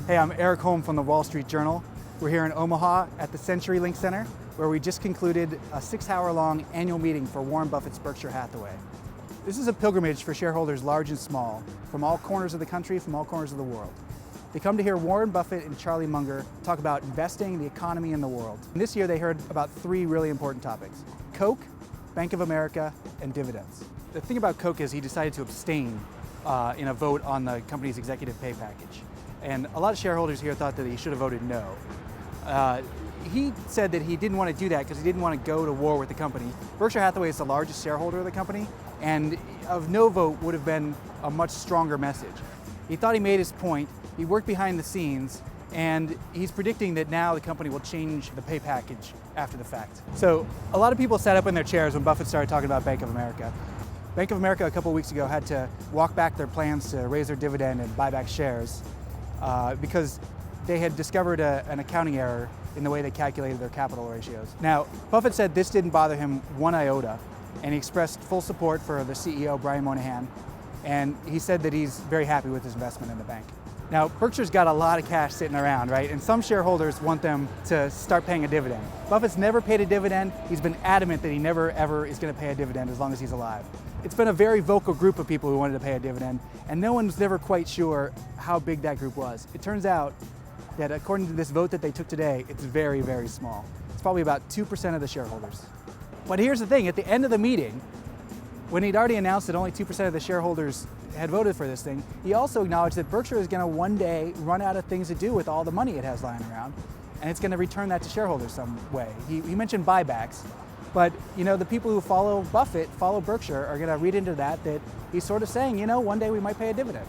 Hey, I'm Erik Holm from the Wall Street Journal. We're here in Omaha at the CenturyLink Center, where we just concluded a 6-hour-long annual meeting for Warren Buffett's Berkshire Hathaway. This is a pilgrimage for shareholders large and small, from all corners of the country, from all corners of the world. They come to hear Warren Buffett and Charlie Munger talk about investing, the economy, and the world. And this year they heard about 3 really important topics: Coke, Bank of America, and dividends. The thing about Coke is he decided to abstain in a vote on the company's executive pay package. And a lot of shareholders here thought that he should have voted no. He said that he didn't want to do that because he didn't want to go to war with the company. Berkshire Hathaway is the largest shareholder of the company, and a no vote would have been a much stronger message. He thought he made his point, he worked behind the scenes, and he's predicting that now the company will change the pay package after the fact. So a lot of people sat up in their chairs when Buffett started talking about Bank of America. Bank of America a couple of weeks ago had to walk back their plans to raise their dividend and buy back shares because they had discovered an accounting error in the way they calculated their capital ratios. Now, Buffett said this didn't bother him one iota, and he expressed full support for the CEO, Brian Moynihan, and he said that he's very happy with his investment in the bank. Now, Berkshire's got a lot of cash sitting around, right? And some shareholders want them to start paying a dividend. Buffett's never paid a dividend. He's been adamant that he never, ever is going to pay a dividend as long as he's alive. It's been a very vocal group of people who wanted to pay a dividend, and no one's never quite sure how big that group was. It turns out that according to this vote that they took today, it's very, very small. It's probably about 2% of the shareholders. But here's the thing, at the end of the meeting, when he'd already announced that only 2% of the shareholders had voted for this thing, he also acknowledged that Berkshire is going to one day run out of things to do with all the money it has lying around, and it's going to return that to shareholders some way. He mentioned buybacks, but the people who follow Buffett, follow Berkshire, are going to read into that he's sort of saying, one day we might pay a dividend.